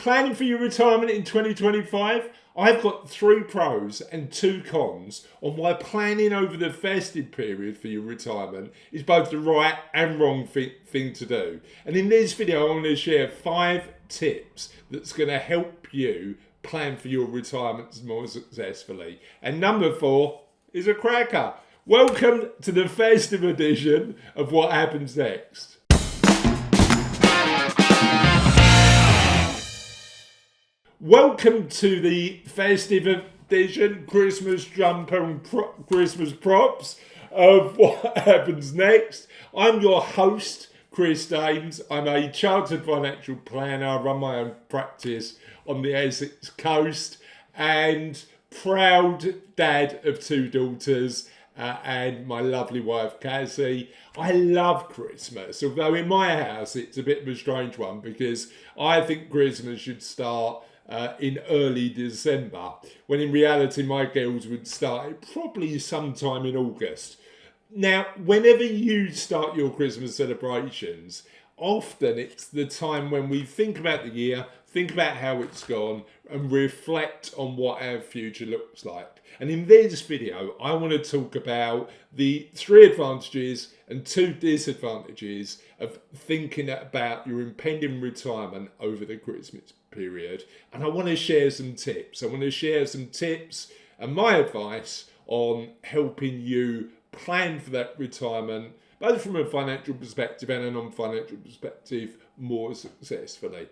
Planning for your retirement in 2025? I've got 3 pros and 2 cons on why planning over the festive period for your retirement is both the right and wrong thing to do. And in this video, I want to share 5 tips that's going to help you plan for your retirement more successfully. And number 4 is a cracker. Welcome to the festive edition of What Happens Next. Welcome to the festive edition, Christmas jumper and Christmas props of What Happens Next. I'm your host, Chris Dames. I'm a chartered financial planner. I run my own practice on the Essex coast and proud dad of 2 daughters and my lovely wife, Cassie. I love Christmas, although in my house it's a bit of a strange one because I think Christmas should start in early December, when in reality my girls would start probably sometime in August. Now, whenever you start your Christmas celebrations, often it's the time when we think about the year, think about how it's gone, and reflect on what our future looks like. And in this video, I want to talk about the 3 advantages and 2 disadvantages of thinking about your impending retirement over the Christmas period. And I want to share some tips. I want to share some tips and my advice on helping you plan for that retirement, both from a financial perspective and a non-financial perspective, more successfully.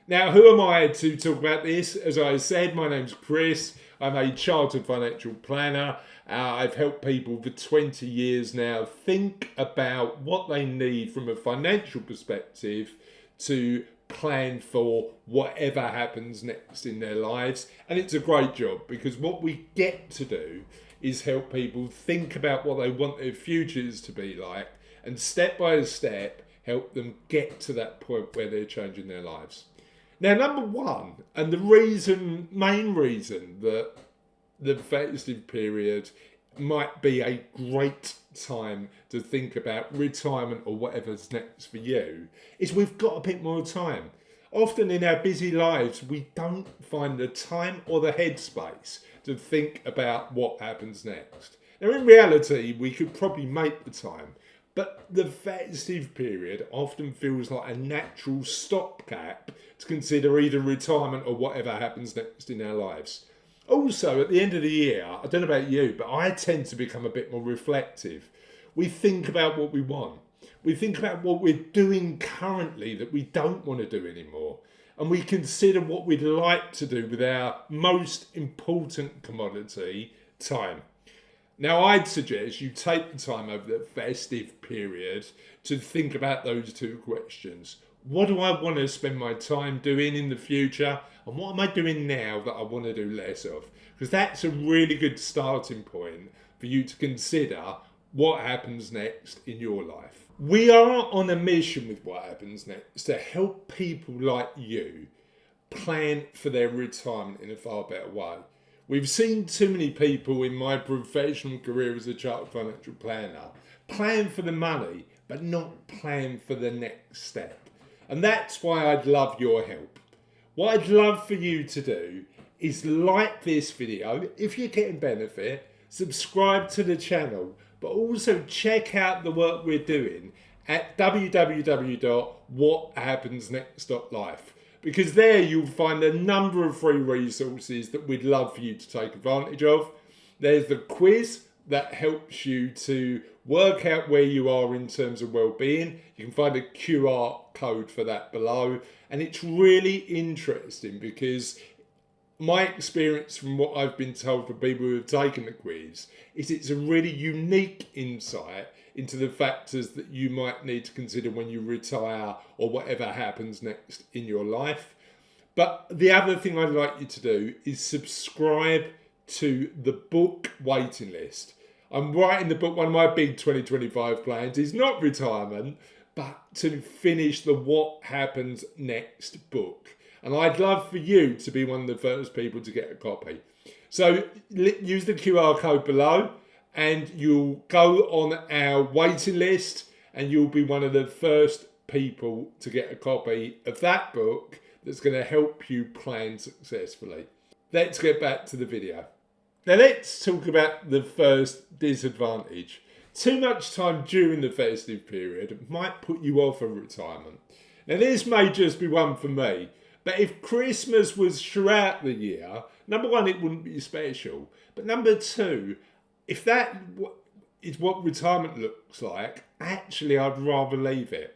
Now, who am I to talk about this? As I said, my name's Chris. I'm a chartered financial planner. I've helped people for 20 years now think about what they need from a financial perspective to plan for whatever happens next in their lives. And it's a great job because what we get to do is help people think about what they want their futures to be like and step by step help them get to that point where they're changing their lives. Now, number 1, and the main reason that the festive period might be a great time to think about retirement or whatever's next for you, is we've got a bit more time. Often in our busy lives, we don't find the time or the headspace to think about what happens next. Now, in reality, we could probably make the time, but the festive period often feels like a natural stopgap to consider either retirement or whatever happens next in our lives. Also, at the end of the year, I don't know about you, but I tend to become a bit more reflective. We think about what we want. We think about what we're doing currently that we don't want to do anymore. And we consider what we'd like to do with our most important commodity, time. Now, I'd suggest you take the time over the festive period to think about those 2 questions. What do I want to spend my time doing in the future? And what am I doing now that I want to do less of? Because that's a really good starting point for you to consider what happens next in your life. We are on a mission with What Happens Next to help people like you plan for their retirement in a far better way. We've seen too many people in my professional career as a chartered financial planner plan for the money, but not plan for the next step. And that's why I'd love your help. What I'd love for you to do is like this video if you're getting benefit, subscribe to the channel, but also check out the work we're doing at www.whathappensnext.life. Because there you'll find a number of free resources that we'd love for you to take advantage of. There's the quiz that helps you to work out where you are in terms of well-being. You can find a QR code for that below. And it's really interesting because my experience from what I've been told from people who have taken the quiz is it's a really unique insight into the factors that you might need to consider when you retire or whatever happens next in your life. But the other thing I'd like you to do is subscribe to the book waiting list. I'm writing the book. One of my big 2025 plans is not retirement, but to finish the What Happens Next book. And I'd love for you to be one of the first people to get a copy. So use the QR code below and you'll go on our waiting list and you'll be one of the first people to get a copy of that book that's going to help you plan successfully. Let's get back to the video. Now let's talk about the first disadvantage. Too much time during the festive period might put you off of retirement. Now this may just be one for me, but if Christmas was throughout the year, number one, it wouldn't be special. But number two, if that is what retirement looks like, actually I'd rather leave it.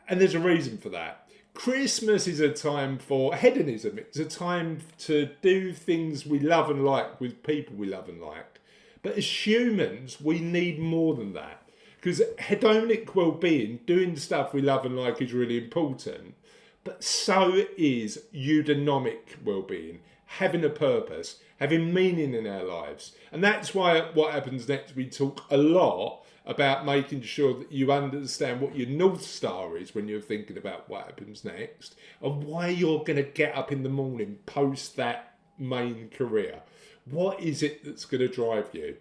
And there's a reason for that. Christmas is a time for hedonism. It's a time to do things we love and like with people we love and like. But as humans, we need more than that. Because hedonic well-being, doing stuff we love and like, is really important. But so is eudaimonic well-being, having a purpose, having meaning in our lives. And that's why what happens next, we talk a lot about making sure that you understand what your North Star is when you're thinking about what happens next, and why you're going to get up in the morning post that main career. What is it that's going to drive you?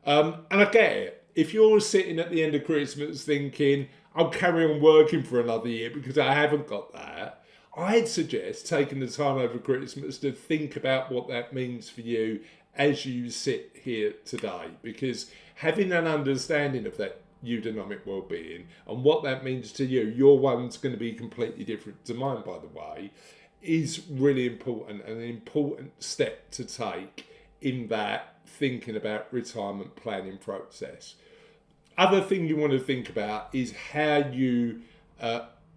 And I get it. If you're sitting at the end of Christmas thinking, I'll carry on working for another year because I haven't got that, I'd suggest taking the time over Christmas to think about what that means for you as you sit here today. Because having an understanding of that eudaimonic well-being and what that means to you, your one's going to be completely different to mine, by the way, is really important, and an important step to take in that thinking about retirement planning process. Other thing you want to think about is how you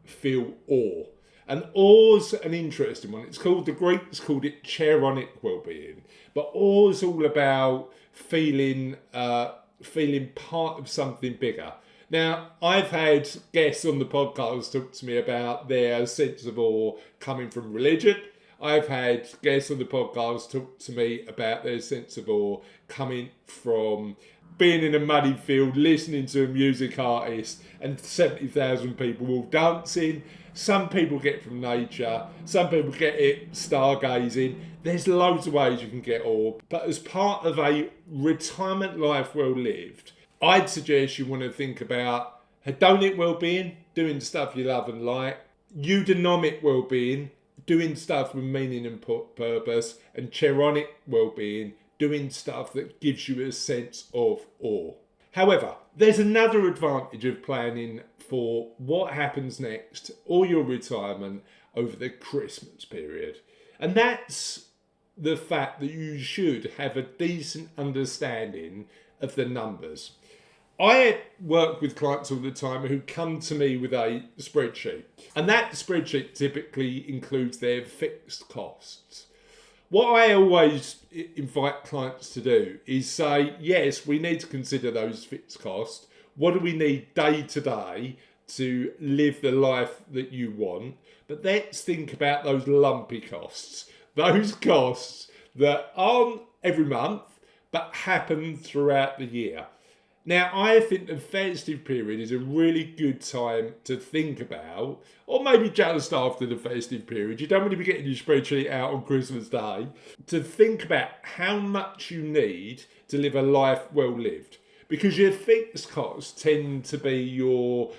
feel awe. And awe's an interesting one. It's called, the Greeks called it chaironic well-being. But awe's all about feeling part of something bigger. Now, I've had guests on the podcast talk to me about their sense of awe coming from religion. I've had guests on the podcast talk to me about their sense of awe coming from being in a muddy field, listening to a music artist and 70,000 people all dancing. Some people get from nature, some people get it stargazing. There's loads of ways you can get awe. But as part of a retirement life well lived, I'd suggest you want to think about hedonic well-being, doing stuff you love and like, eudaimonic well-being, doing stuff with meaning and purpose, and chaironic well-being, doing stuff that gives you a sense of awe. However, there's another advantage of planning for what happens next or your retirement over the Christmas period. And that's the fact that you should have a decent understanding of the numbers. I work with clients all the time who come to me with a spreadsheet, and that spreadsheet typically includes their fixed costs. What I always invite clients to do is say, yes, we need to consider those fixed costs. What do we need day to day to live the life that you want? But let's think about those lumpy costs, those costs that aren't every month, but happen throughout the year. Now, I think the festive period is a really good time to think about, or maybe just after the festive period, you don't want to be getting your spreadsheet out on Christmas Day, to think about how much you need to live a life well lived. Because your fixed costs tend to be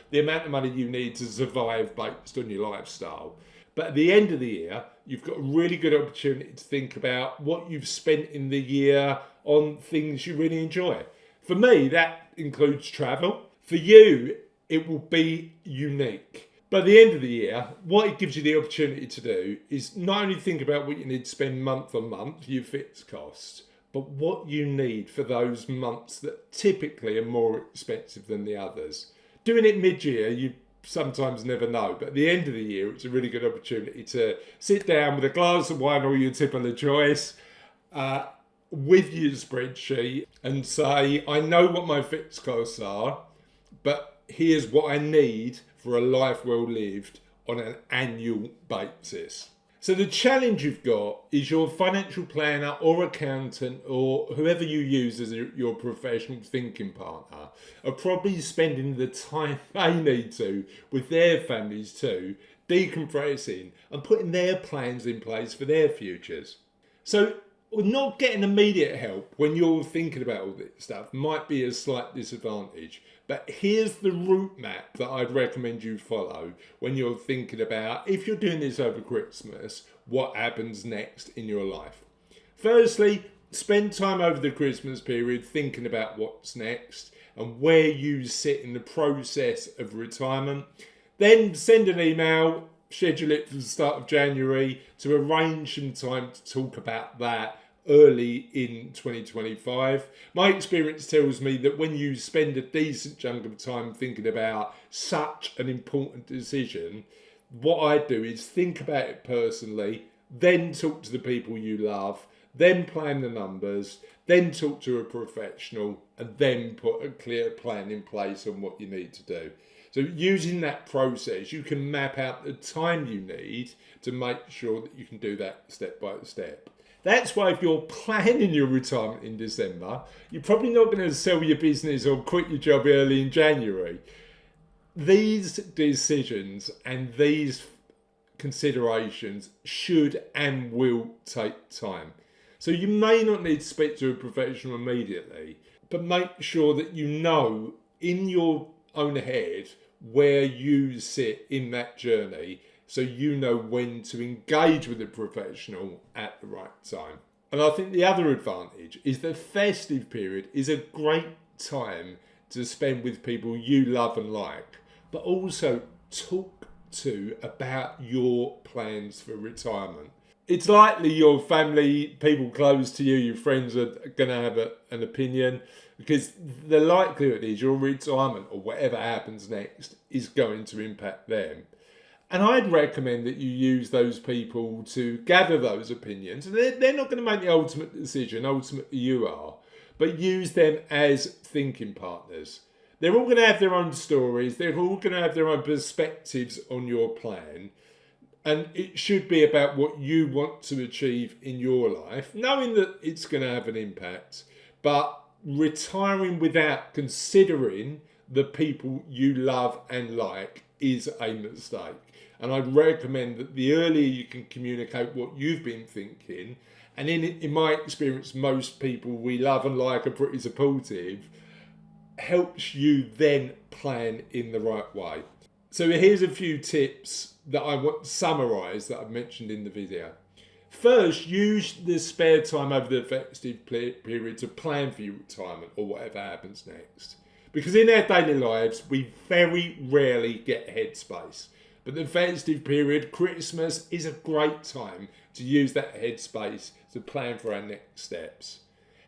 the amount of money you need to survive based on your lifestyle. But at the end of the year, you've got a really good opportunity to think about what you've spent in the year on things you really enjoy. For me, that includes travel. For you, it will be unique. But at the end of the year, what it gives you the opportunity to do is not only think about what you need to spend month on month, your fixed costs, but what you need for those months that typically are more expensive than the others. Doing it mid-year, you sometimes never know. But at the end of the year, it's a really good opportunity to sit down with a glass of wine or your tip of the choice, with your spreadsheet and say, I know what my fixed costs are, but here's what I need for a life well lived on an annual basis. So the challenge you've got is your financial planner or accountant or whoever you use as your professional thinking partner are probably spending the time they need to with their families too, decompressing and putting their plans in place for their futures. So not getting immediate help when you're thinking about all this stuff might be a slight disadvantage. But here's the route map that I'd recommend you follow when you're thinking about, if you're doing this over Christmas, what happens next in your life. Firstly, spend time over the Christmas period thinking about what's next and where you sit in the process of retirement. Then send an email, schedule it for the start of January to arrange some time to talk about that early in 2025. My experience tells me that when you spend a decent chunk of time thinking about such an important decision, what I do is think about it personally, then talk to the people you love, then plan the numbers, then talk to a professional, and then put a clear plan in place on what you need to do. So using that process, you can map out the time you need to make sure that you can do that step by step. That's why if you're planning your retirement in December, you're probably not going to sell your business or quit your job early in January. These decisions and these considerations should and will take time. So you may not need to speak to a professional immediately, but make sure that you know in your own head where you sit in that journey, so you know when to engage with a professional at the right time. And I think the other advantage is the festive period is a great time to spend with people you love and like, but also talk to about your plans for retirement. It's likely your family, people close to you, your friends are going to have an opinion, because the likelihood is your retirement or whatever happens next is going to impact them. And I'd recommend that you use those people to gather those opinions. They're not going to make the ultimate decision, ultimately you are, but use them as thinking partners. They're all going to have their own stories, they're all going to have their own perspectives on your plan, and it should be about what you want to achieve in your life, knowing that it's going to have an impact, but retiring without considering the people you love and like is a mistake. And I'd recommend that the earlier you can communicate what you've been thinking, and in my experience, most people we love and like are pretty supportive, helps you then plan in the right way. So here's a few tips that I want to summarise that I've mentioned in the video. First, use the spare time over the festive period to plan for your retirement or whatever happens next. Because in our daily lives, we very rarely get headspace. But the festive period, Christmas, is a great time to use that headspace to plan for our next steps.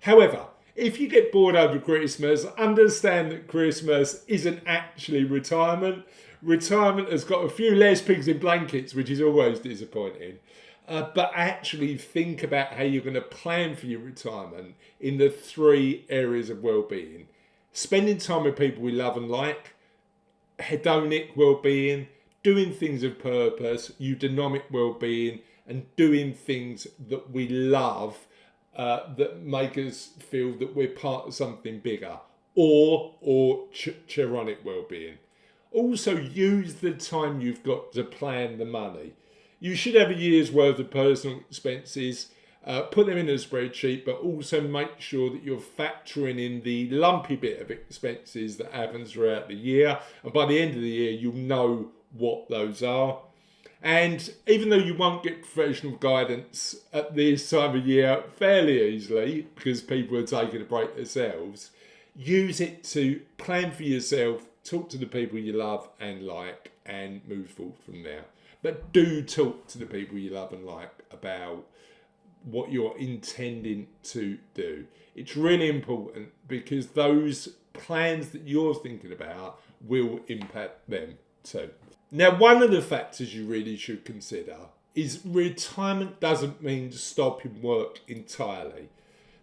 However, if you get bored over Christmas, understand that Christmas isn't actually retirement. Retirement has got a few less pigs in blankets, which is always disappointing. But actually think about how you're going to plan for your retirement in the 3 areas of well-being. Spending time with people we love and like, hedonic well-being, doing things of purpose, eudaimonic well-being, and doing things that we love that make us feel that we're part of something bigger, or chironic well-being. Also, use the time you've got to plan the money. You should have a year's worth of personal expenses, put them in a spreadsheet, but also make sure that you're factoring in the lumpy bit of expenses that happens throughout the year. And by the end of the year, you'll know what those are. And even though you won't get professional guidance at this time of year fairly easily, because people are taking a break themselves, use it to plan for yourself, talk to the people you love and like, and move forward from there. But do talk to the people you love and like about what you're intending to do. It's really important because those plans that you're thinking about will impact them too. Now, one of the factors you really should consider is retirement doesn't mean stopping work entirely.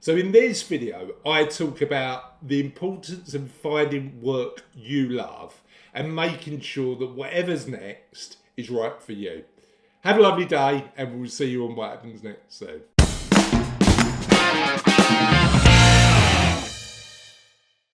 So in this video, I talk about the importance of finding work you love and making sure that whatever's next is right for you. Have a lovely day, and we'll see you on What Happens Next soon.